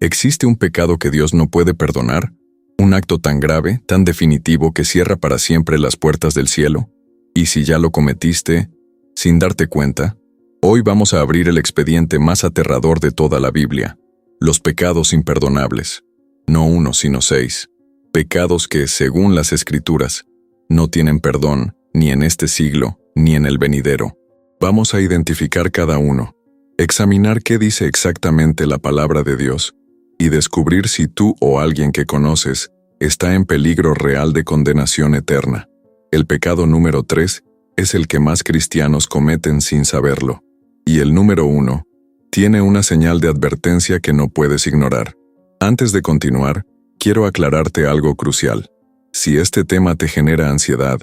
¿Existe un pecado que Dios no puede perdonar? ¿Un acto tan grave, tan definitivo que cierra para siempre las puertas del cielo? Y si ya lo cometiste, sin darte cuenta, hoy vamos a abrir el expediente más aterrador de toda la Biblia: los pecados imperdonables. No uno, sino 6. Pecados que, según las Escrituras, no tienen perdón, ni en este siglo, ni en el venidero. Vamos a identificar cada uno, examinar qué dice exactamente la palabra de Dios, y descubrir si tú o alguien que conoces está en peligro real de condenación eterna. El pecado número 3 es el que más cristianos cometen sin saberlo. Y el número 1 tiene una señal de advertencia que no puedes ignorar. Antes de continuar, quiero aclararte algo crucial. Si este tema te genera ansiedad,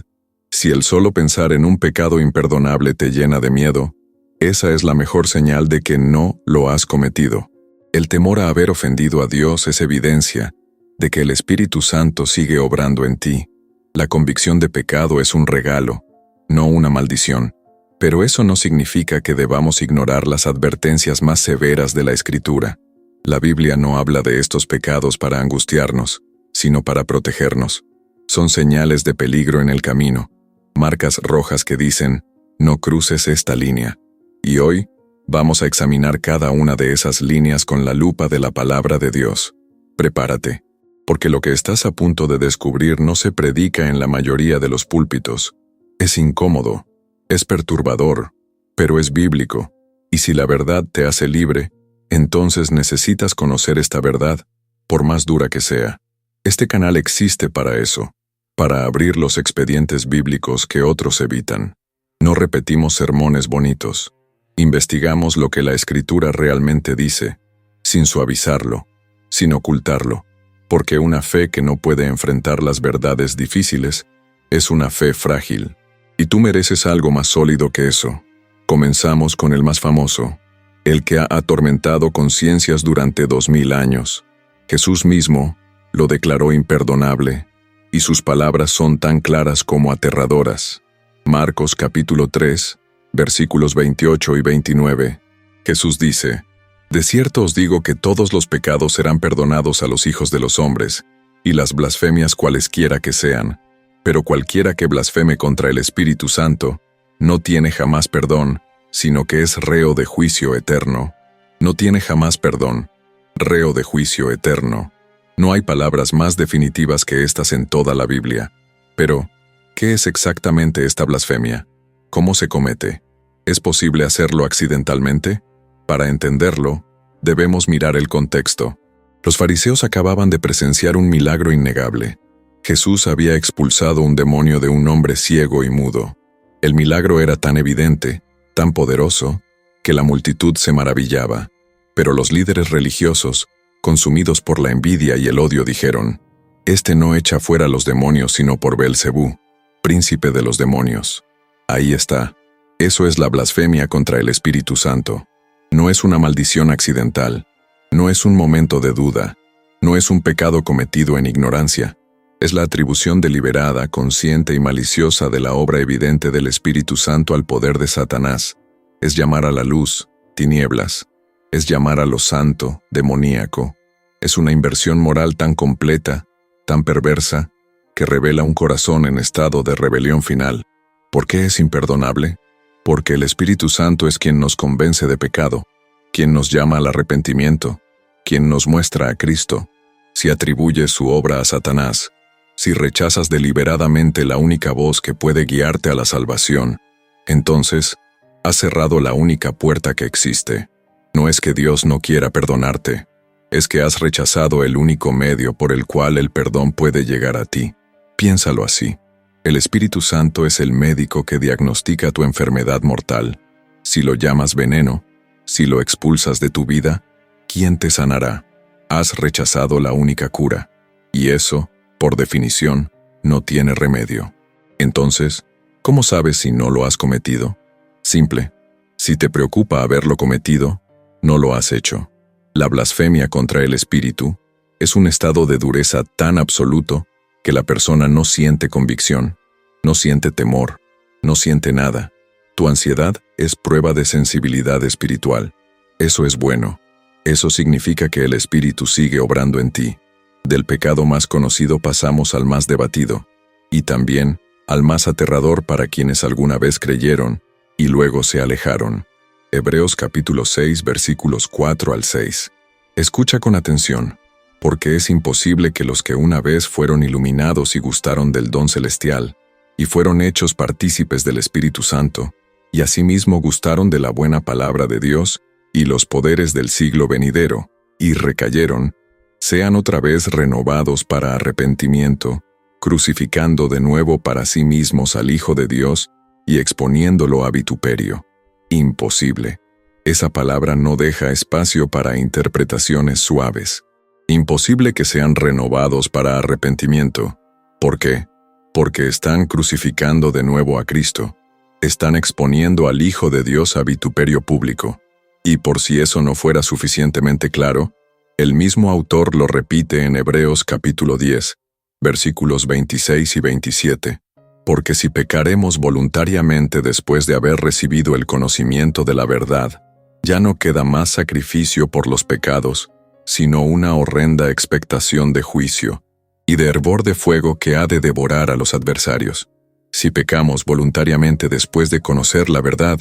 si el solo pensar en un pecado imperdonable te llena de miedo, esa es la mejor señal de que no lo has cometido. El temor a haber ofendido a Dios es evidencia de que el Espíritu Santo sigue obrando en ti. La convicción de pecado es un regalo, no una maldición. Pero eso no significa que debamos ignorar las advertencias más severas de la Escritura. La Biblia no habla de estos pecados para angustiarnos, sino para protegernos. Son señales de peligro en el camino, marcas rojas que dicen, no cruces esta línea. Y hoy, vamos a examinar cada una de esas líneas con la lupa de la palabra de Dios. Prepárate, porque lo que estás a punto de descubrir no se predica en la mayoría de los púlpitos. Es incómodo, es perturbador, pero es bíblico. Y si la verdad te hace libre, entonces necesitas conocer esta verdad, por más dura que sea. Este canal existe para eso, para abrir los expedientes bíblicos que otros evitan. No repetimos sermones bonitos. Investigamos lo que la Escritura realmente dice, sin suavizarlo, sin ocultarlo, porque una fe que no puede enfrentar las verdades difíciles es una fe frágil. Y tú mereces algo más sólido que eso. Comenzamos con el más famoso, el que ha atormentado conciencias durante 2000 años. Jesús mismo lo declaró imperdonable, y sus palabras son tan claras como aterradoras. Marcos capítulo 3, versículos 28 y 29. Jesús dice, «De cierto os digo que todos los pecados serán perdonados a los hijos de los hombres, y las blasfemias cualesquiera que sean. Pero cualquiera que blasfeme contra el Espíritu Santo, no tiene jamás perdón, sino que es reo de juicio eterno». No tiene jamás perdón, reo de juicio eterno. No hay palabras más definitivas que estas en toda la Biblia. Pero, ¿qué es exactamente esta blasfemia? ¿Cómo se comete? ¿Es posible hacerlo accidentalmente? Para entenderlo, debemos mirar el contexto. Los fariseos acababan de presenciar un milagro innegable. Jesús había expulsado un demonio de un hombre ciego y mudo. El milagro era tan evidente, tan poderoso, que la multitud se maravillaba. Pero los líderes religiosos, consumidos por la envidia y el odio, dijeron, «Este no echa fuera los demonios sino por Beelzebú, príncipe de los demonios». Ahí está. Eso es la blasfemia contra el Espíritu Santo. No es una maldición accidental. No es un momento de duda. No es un pecado cometido en ignorancia. Es la atribución deliberada, consciente y maliciosa de la obra evidente del Espíritu Santo al poder de Satanás. Es llamar a la luz, tinieblas. Es llamar a lo santo, demoníaco. Es una inversión moral tan completa, tan perversa, que revela un corazón en estado de rebelión final. ¿Por qué es imperdonable? Porque el Espíritu Santo es quien nos convence de pecado, quien nos llama al arrepentimiento, quien nos muestra a Cristo. Si atribuyes su obra a Satanás, si rechazas deliberadamente la única voz que puede guiarte a la salvación, entonces has cerrado la única puerta que existe. No es que Dios no quiera perdonarte, es que has rechazado el único medio por el cual el perdón puede llegar a ti. Piénsalo así. El Espíritu Santo es el médico que diagnostica tu enfermedad mortal. Si lo llamas veneno, si lo expulsas de tu vida, ¿quién te sanará? Has rechazado la única cura, y eso, por definición, no tiene remedio. Entonces, ¿cómo sabes si no lo has cometido? Simple. Si te preocupa haberlo cometido, no lo has hecho. La blasfemia contra el Espíritu es un estado de dureza tan absoluto que la persona no siente convicción, no siente temor, no siente nada. Tu ansiedad es prueba de sensibilidad espiritual. Eso es bueno. Eso significa que el Espíritu sigue obrando en ti. Del pecado más conocido pasamos al más debatido, y también al más aterrador para quienes alguna vez creyeron y luego se alejaron. Hebreos capítulo 6 versículos 4 al 6. Escucha con atención, porque es imposible que los que una vez fueron iluminados y gustaron del don celestial, y fueron hechos partícipes del Espíritu Santo, y asimismo gustaron de la buena palabra de Dios y los poderes del siglo venidero, y recayeron, sean otra vez renovados para arrepentimiento, crucificando de nuevo para sí mismos al Hijo de Dios y exponiéndolo a vituperio. Imposible. Esa palabra no deja espacio para interpretaciones suaves. Imposible que sean renovados para arrepentimiento. ¿Por qué? Porque están crucificando de nuevo a Cristo. Están exponiendo al Hijo de Dios a vituperio público. Y por si eso no fuera suficientemente claro, el mismo autor lo repite en Hebreos capítulo 10, versículos 26 y 27. Porque si pecaremos voluntariamente después de haber recibido el conocimiento de la verdad, ya no queda más sacrificio por los pecados, sino una horrenda expectación de juicio y de hervor de fuego que ha de devorar a los adversarios. Si pecamos voluntariamente después de conocer la verdad,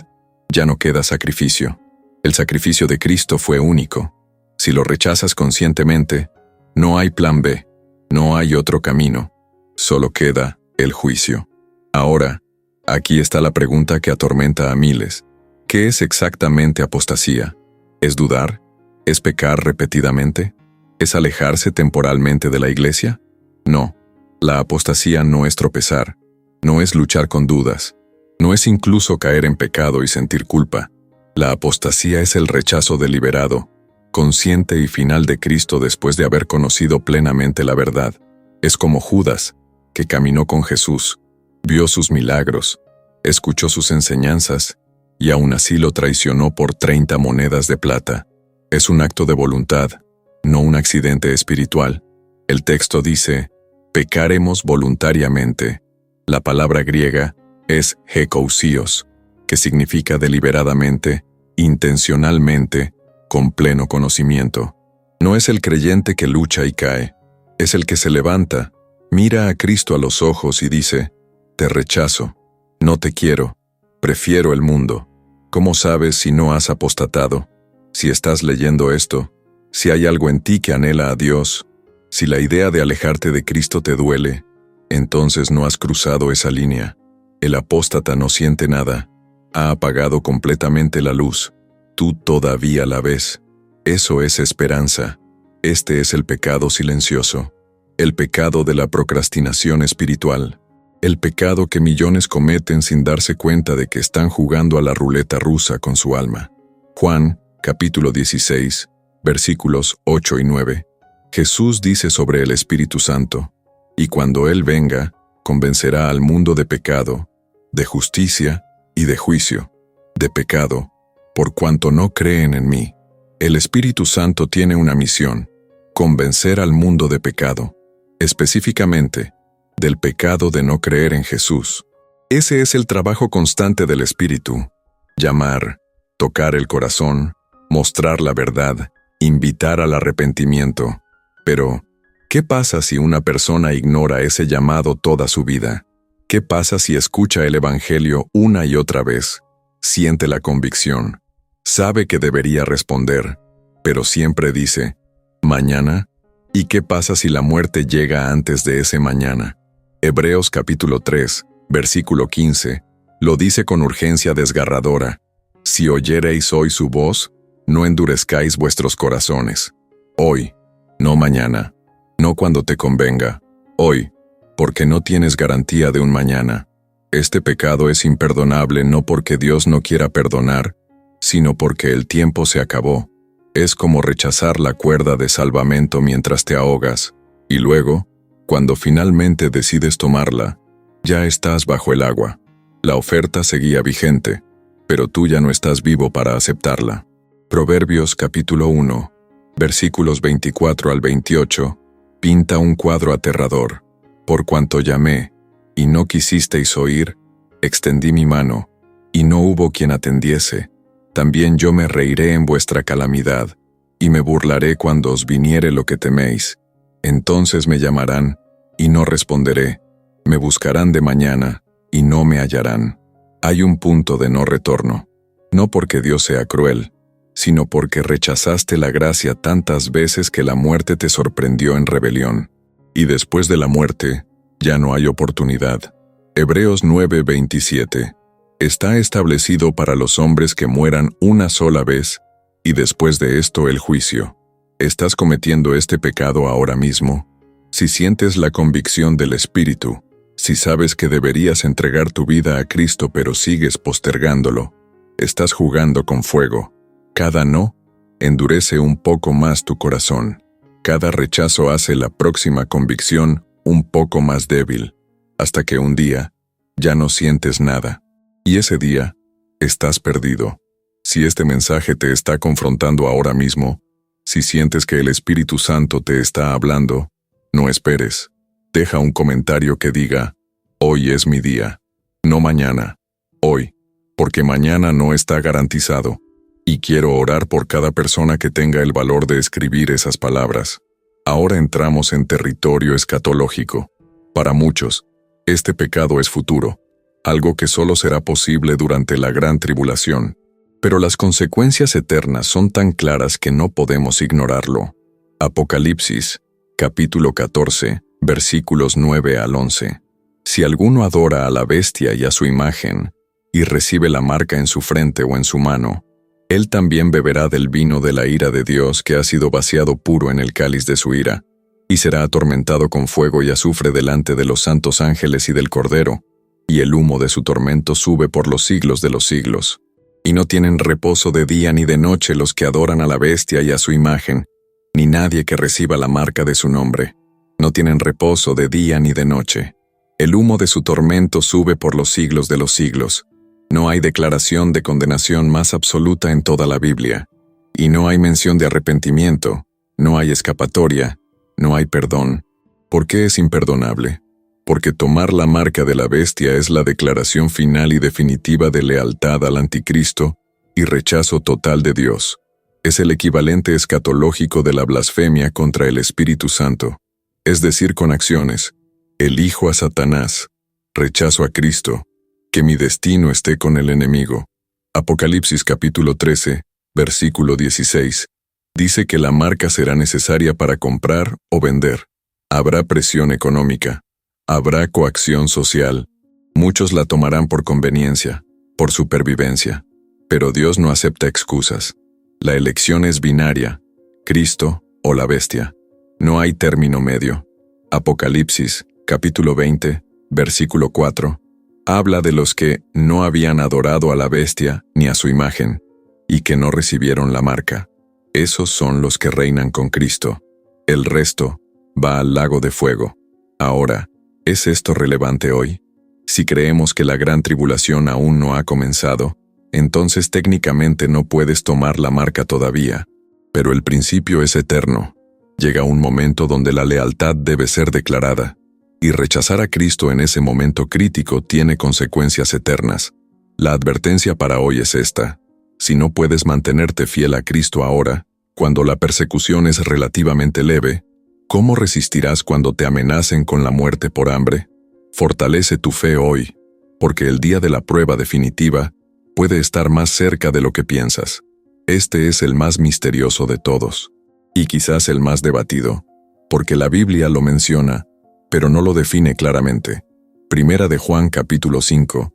ya no queda sacrificio. El sacrificio de Cristo fue único. Si lo rechazas conscientemente, no hay plan B, no hay otro camino, solo queda el juicio. Ahora, aquí está la pregunta que atormenta a miles. ¿Qué es exactamente apostasía? ¿Es dudar? ¿Es pecar repetidamente? ¿Es alejarse temporalmente de la iglesia? No, la apostasía no es tropezar, no es luchar con dudas, no es incluso caer en pecado y sentir culpa. La apostasía es el rechazo deliberado, consciente y final de Cristo después de haber conocido plenamente la verdad. Es como Judas, que caminó con Jesús, vio sus milagros, escuchó sus enseñanzas, y aún así lo traicionó por 30 monedas de plata. Es un acto de voluntad, no un accidente espiritual. El texto dice, pecaremos voluntariamente. La palabra griega es hekousios, que significa deliberadamente, intencionalmente, con pleno conocimiento. No es el creyente que lucha y cae, es el que se levanta, mira a Cristo a los ojos y dice, te rechazo, no te quiero, prefiero el mundo. ¿Cómo sabes si no has apostatado? Si estás leyendo esto, si hay algo en ti que anhela a Dios, si la idea de alejarte de Cristo te duele, entonces no has cruzado esa línea. El apóstata no siente nada, ha apagado completamente la luz. Tú todavía la ves. Eso es esperanza. Este es el pecado silencioso, el pecado de la procrastinación espiritual, el pecado que millones cometen sin darse cuenta de que están jugando a la ruleta rusa con su alma. Juan, capítulo 16, versículos 8 y 9. Jesús dice sobre el Espíritu Santo, y cuando Él venga, convencerá al mundo de pecado, de justicia y de juicio. De pecado, por cuanto no creen en mí. El Espíritu Santo tiene una misión, convencer al mundo de pecado, específicamente, del pecado de no creer en Jesús. Ese es el trabajo constante del Espíritu. Llamar, tocar el corazón, mostrar la verdad, invitar al arrepentimiento. Pero, ¿qué pasa si una persona ignora ese llamado toda su vida? ¿Qué pasa si escucha el Evangelio una y otra vez? Siente la convicción, sabe que debería responder, pero siempre dice, ¿mañana? ¿Y qué pasa si la muerte llega antes de ese mañana? Hebreos capítulo 3, versículo 15, lo dice con urgencia desgarradora. Si oyereis hoy su voz, no endurezcáis vuestros corazones. Hoy, no mañana, no cuando te convenga, hoy, porque no tienes garantía de un mañana. Este pecado es imperdonable no porque Dios no quiera perdonar, sino porque el tiempo se acabó. Es como rechazar la cuerda de salvamento mientras te ahogas, y luego, cuando finalmente decides tomarla, ya estás bajo el agua. La oferta seguía vigente, pero tú ya no estás vivo para aceptarla. Proverbios capítulo 1, versículos 24 al 28, pinta un cuadro aterrador. Por cuanto llamé, y no quisisteis oír, extendí mi mano, y no hubo quien atendiese. También yo me reiré en vuestra calamidad, y me burlaré cuando os viniere lo que teméis. Entonces me llamarán, y no responderé. Me buscarán de mañana, y no me hallarán. Hay un punto de no retorno. No porque Dios sea cruel, sino porque rechazaste la gracia tantas veces que la muerte te sorprendió en rebelión. Y después de la muerte, ya no hay oportunidad. Hebreos 9:27. Está establecido para los hombres que mueran una sola vez, y después de esto el juicio. ¿Estás cometiendo este pecado ahora mismo? Si sientes la convicción del Espíritu, si sabes que deberías entregar tu vida a Cristo pero sigues postergándolo, estás jugando con fuego. Cada no endurece un poco más tu corazón. Cada rechazo hace la próxima convicción un poco más débil, hasta que un día ya no sientes nada. Y ese día estás perdido. Si este mensaje te está confrontando ahora mismo, si sientes que el Espíritu Santo te está hablando, no esperes. Deja un comentario que diga, hoy es mi día, no mañana, hoy, porque mañana no está garantizado. Y quiero orar por cada persona que tenga el valor de escribir esas palabras. Ahora entramos en territorio escatológico. Para muchos, este pecado es futuro, algo que solo será posible durante la gran tribulación. Pero las consecuencias eternas son tan claras que no podemos ignorarlo. Apocalipsis, capítulo 14, versículos 9 al 11. Si alguno adora a la bestia y a su imagen, y recibe la marca en su frente o en su mano, él también beberá del vino de la ira de Dios que ha sido vaciado puro en el cáliz de su ira, y será atormentado con fuego y azufre delante de los santos ángeles y del Cordero, y el humo de su tormento sube por los siglos de los siglos. Y no tienen reposo de día ni de noche los que adoran a la bestia y a su imagen, ni nadie que reciba la marca de su nombre. No tienen reposo de día ni de noche. El humo de su tormento sube por los siglos de los siglos. No hay declaración de condenación más absoluta en toda la Biblia. Y no hay mención de arrepentimiento, no hay escapatoria, no hay perdón. ¿Por qué es imperdonable? Porque tomar la marca de la bestia es la declaración final y definitiva de lealtad al anticristo y rechazo total de Dios. Es el equivalente escatológico de la blasfemia contra el Espíritu Santo, es decir, con acciones. Elijo a Satanás, rechazo a Cristo, que mi destino esté con el enemigo. Apocalipsis capítulo 13, versículo 16. Dice que la marca será necesaria para comprar o vender. Habrá presión económica. Habrá coacción social. Muchos la tomarán por conveniencia, por supervivencia. Pero Dios no acepta excusas. La elección es binaria, Cristo o la bestia. No hay término medio. Apocalipsis, capítulo 20, versículo 4, habla de los que no habían adorado a la bestia ni a su imagen, y que no recibieron la marca. Esos son los que reinan con Cristo. El resto va al lago de fuego. Ahora, ¿es esto relevante hoy? Si creemos que la gran tribulación aún no ha comenzado, entonces técnicamente no puedes tomar la marca todavía, pero el principio es eterno. Llega un momento donde la lealtad debe ser declarada, y rechazar a Cristo en ese momento crítico tiene consecuencias eternas. La advertencia para hoy es esta: si no puedes mantenerte fiel a Cristo ahora, cuando la persecución es relativamente leve, ¿cómo resistirás cuando te amenacen con la muerte por hambre? Fortalece tu fe hoy, porque el día de la prueba definitiva puede estar más cerca de lo que piensas. Este es el más misterioso de todos, y quizás el más debatido, porque la Biblia lo menciona, pero no lo define claramente. Primera de Juan capítulo 5,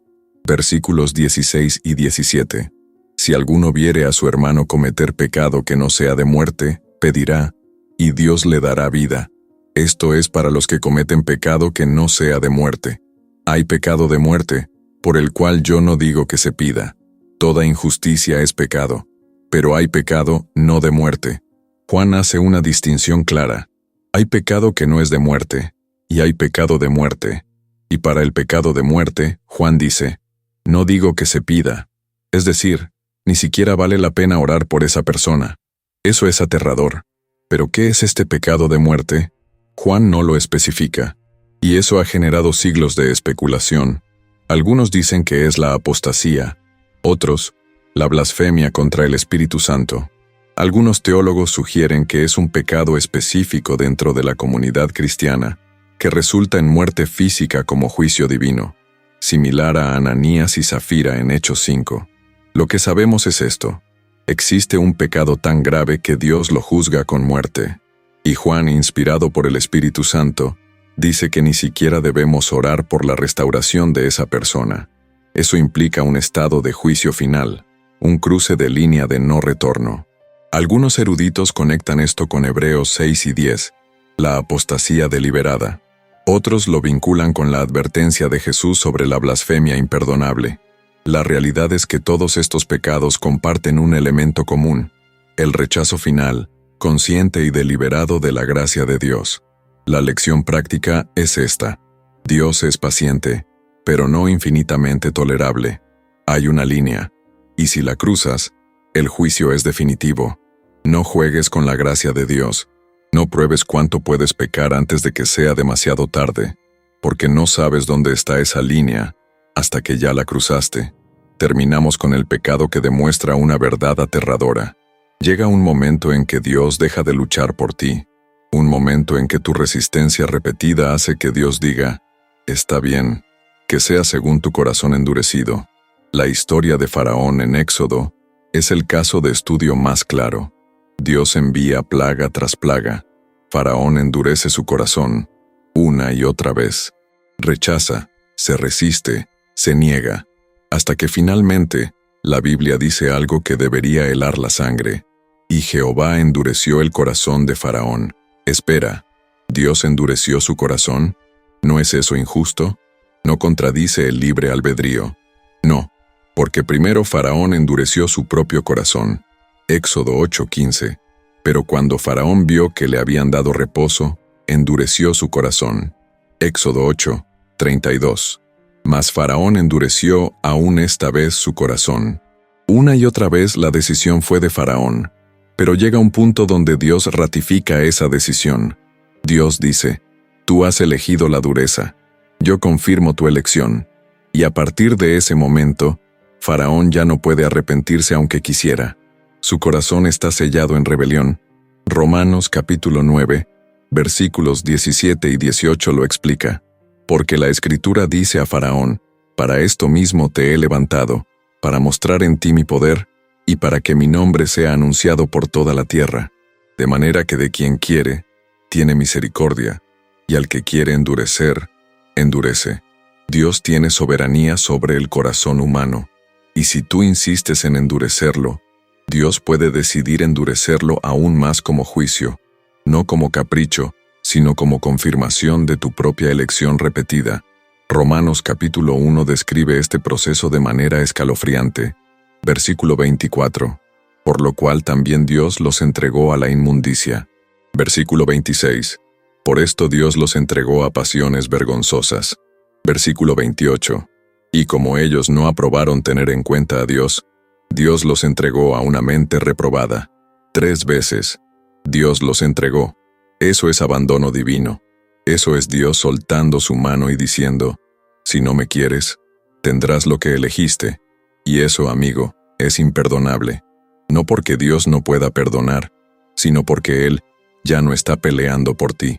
versículos 16 y 17. Si alguno viere a su hermano cometer pecado que no sea de muerte, pedirá, y Dios le dará vida. Esto es para los que cometen pecado que no sea de muerte. Hay pecado de muerte, por el cual yo no digo que se pida. Toda injusticia es pecado, pero hay pecado no de muerte. Juan hace una distinción clara. Hay pecado que no es de muerte, y hay pecado de muerte. Y para el pecado de muerte, Juan dice, no digo que se pida. Es decir, ni siquiera vale la pena orar por esa persona. Eso es aterrador. ¿Pero qué es este pecado de muerte? Juan no lo especifica, y eso ha generado siglos de especulación. Algunos dicen que es la apostasía, otros, la blasfemia contra el Espíritu Santo. Algunos teólogos sugieren que es un pecado específico dentro de la comunidad cristiana, que resulta en muerte física como juicio divino, similar a Ananías y Zafira en Hechos 5. Lo que sabemos es esto: existe un pecado tan grave que Dios lo juzga con muerte. Y Juan, inspirado por el Espíritu Santo, dice que ni siquiera debemos orar por la restauración de esa persona. Eso implica un estado de juicio final, un cruce de línea de no retorno. Algunos eruditos conectan esto con Hebreos 6 y 10, la apostasía deliberada. Otros lo vinculan con la advertencia de Jesús sobre la blasfemia imperdonable. La realidad es que todos estos pecados comparten un elemento común: el rechazo final, consciente y deliberado de la gracia de Dios. La lección práctica es esta: Dios es paciente, pero no infinitamente tolerable. Hay una línea, y si la cruzas, el juicio es definitivo. No juegues con la gracia de Dios. No pruebes cuánto puedes pecar antes de que sea demasiado tarde, porque no sabes dónde está esa línea hasta que ya la cruzaste. Terminamos con el pecado que demuestra una verdad aterradora. Llega un momento en que Dios deja de luchar por ti, un momento en que tu resistencia repetida hace que Dios diga: está bien, que sea según tu corazón endurecido. La historia de Faraón en Éxodo es el caso de estudio más claro. Dios envía plaga tras plaga. Faraón endurece su corazón, una y otra vez. Rechaza, se resiste, se niega, hasta que finalmente la Biblia dice algo que debería helar la sangre. Y Jehová endureció el corazón de Faraón. Espera, ¿Dios endureció su corazón? ¿No es eso injusto? ¿No contradice el libre albedrío? No, porque primero Faraón endureció su propio corazón. Éxodo 8:15. Pero cuando Faraón vio que le habían dado reposo, endureció su corazón. Éxodo 8:32. Mas Faraón endureció aún esta vez su corazón. Una y otra vez la decisión fue de Faraón, pero llega un punto donde Dios ratifica esa decisión. Dios dice: tú has elegido la dureza, yo confirmo tu elección. Y a partir de ese momento, Faraón ya no puede arrepentirse aunque quisiera. Su corazón está sellado en rebelión. Romanos capítulo 9, versículos 17 y 18 lo explica. Porque la Escritura dice a Faraón: para esto mismo te he levantado, para mostrar en ti mi poder, y para que mi nombre sea anunciado por toda la tierra. De manera que de quien quiere, tiene misericordia, y al que quiere endurecer, endurece. Dios tiene soberanía sobre el corazón humano, y si tú insistes en endurecerlo, Dios puede decidir endurecerlo aún más como juicio, no como capricho, sino como confirmación de tu propia elección repetida. Romanos capítulo 1 describe este proceso de manera escalofriante. Versículo 24. Por lo cual también Dios los entregó a la inmundicia. Versículo 26. Por esto Dios los entregó a pasiones vergonzosas. Versículo 28. Y como ellos no aprobaron tener en cuenta a Dios, Dios los entregó a una mente reprobada. 3 veces. Dios los entregó. Eso es abandono divino. Eso es Dios soltando su mano y diciendo: si no me quieres, tendrás lo que elegiste. Y eso, amigo, es imperdonable. No porque Dios no pueda perdonar, sino porque Él ya no está peleando por ti.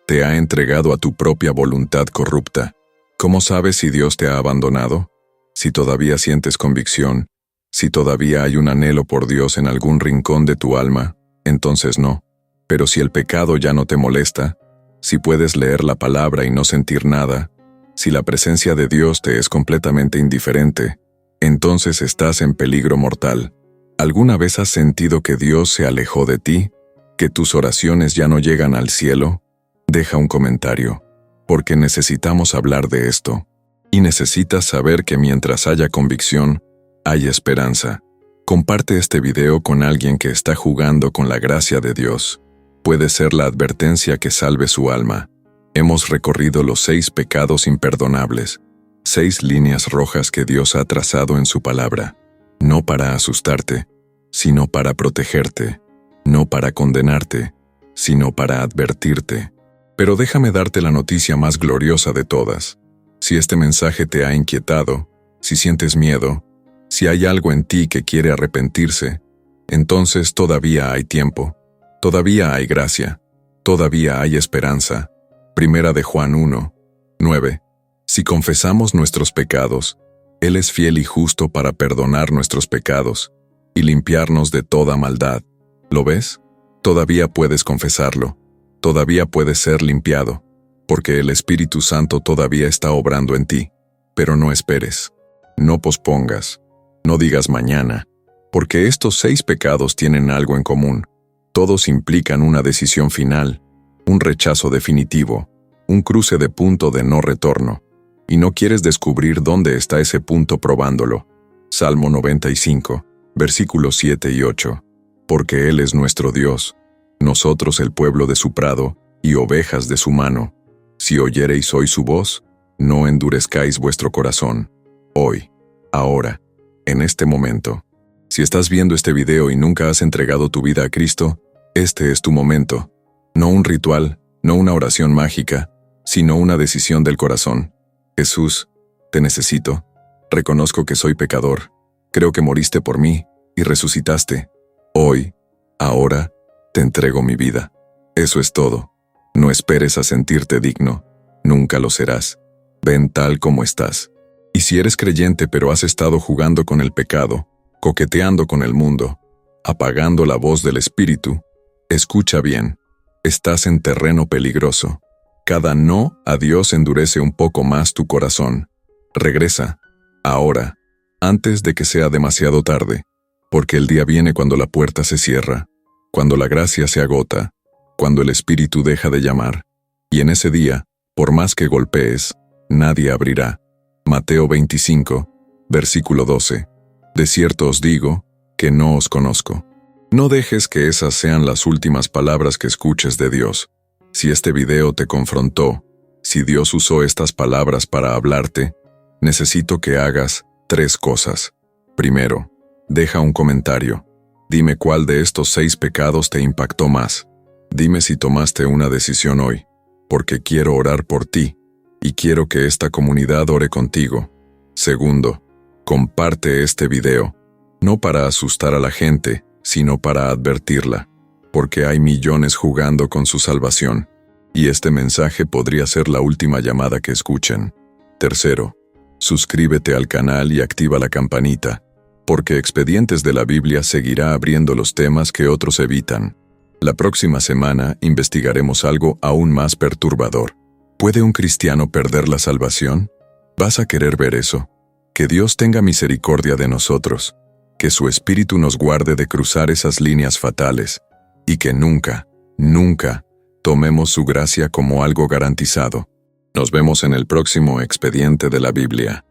Te ha entregado a tu propia voluntad corrupta. ¿Cómo sabes si Dios te ha abandonado? Si todavía sientes convicción, si todavía hay un anhelo por Dios en algún rincón de tu alma, entonces no. Pero si el pecado ya no te molesta, si puedes leer la palabra y no sentir nada, si la presencia de Dios te es completamente indiferente, entonces estás en peligro mortal. ¿Alguna vez has sentido que Dios se alejó de ti? ¿Que tus oraciones ya no llegan al cielo? Deja un comentario, porque necesitamos hablar de esto. Y necesitas saber que mientras haya convicción, hay esperanza. Comparte este video con alguien que está jugando con la gracia de Dios. Puede ser la advertencia que salve su alma. Hemos recorrido los 6 pecados imperdonables, 6 líneas rojas que Dios ha trazado en su palabra, no para asustarte, sino para protegerte, no para condenarte, sino para advertirte. Pero déjame darte la noticia más gloriosa de todas. Si este mensaje te ha inquietado, si sientes miedo, si hay algo en ti que quiere arrepentirse, entonces todavía hay tiempo, todavía hay gracia, todavía hay esperanza. Primera de Juan 1, 9. Si confesamos nuestros pecados, Él es fiel y justo para perdonar nuestros pecados y limpiarnos de toda maldad. ¿Lo ves? Todavía puedes confesarlo, todavía puedes ser limpiado, porque el Espíritu Santo todavía está obrando en ti. Pero no esperes, no pospongas, no digas mañana, porque estos 6 pecados tienen algo en común. Todos implican una decisión final, un rechazo definitivo, un cruce de punto de no retorno, y no quieres descubrir dónde está ese punto probándolo. Salmo 95, versículos 7 y 8. Porque Él es nuestro Dios, nosotros el pueblo de su prado y ovejas de su mano. Si oyereis hoy su voz, no endurezcáis vuestro corazón. Hoy, ahora, en este momento. Si estás viendo este video y nunca has entregado tu vida a Cristo, este es tu momento. No un ritual, no una oración mágica, sino una decisión del corazón. Jesús, te necesito. Reconozco que soy pecador. Creo que moriste por mí y resucitaste. Hoy, ahora, te entrego mi vida. Eso es todo. No esperes a sentirte digno. Nunca lo serás. Ven tal como estás. Y si eres creyente pero has estado jugando con el pecado, coqueteando con el mundo, apagando la voz del Espíritu, escucha bien. Estás en terreno peligroso. Cada no a Dios endurece un poco más tu corazón. Regresa, ahora, antes de que sea demasiado tarde, porque el día viene cuando la puerta se cierra, cuando la gracia se agota, cuando el Espíritu deja de llamar, y en ese día, por más que golpees, nadie abrirá. Mateo 25, versículo 12. De cierto os digo, que no os conozco. No dejes que esas sean las últimas palabras que escuches de Dios. Si este video te confrontó, si Dios usó estas palabras para hablarte, necesito que hagas 3 cosas. Primero, deja un comentario. Dime cuál de estos 6 pecados te impactó más. Dime si tomaste una decisión hoy, porque quiero orar por ti, y quiero que esta comunidad ore contigo. Segundo, comparte este video, no para asustar a la gente, sino para advertirla, porque hay millones jugando con su salvación, y este mensaje podría ser la última llamada que escuchen. Tercero, suscríbete al canal y activa la campanita, porque Expedientes de la Biblia seguirá abriendo los temas que otros evitan. La próxima semana investigaremos algo aún más perturbador. ¿Puede un cristiano perder la salvación? ¿Vas a querer ver eso? Que Dios tenga misericordia de nosotros, que su Espíritu nos guarde de cruzar esas líneas fatales, y que nunca, nunca, tomemos su gracia como algo garantizado. Nos vemos en el próximo Expediente de la Biblia.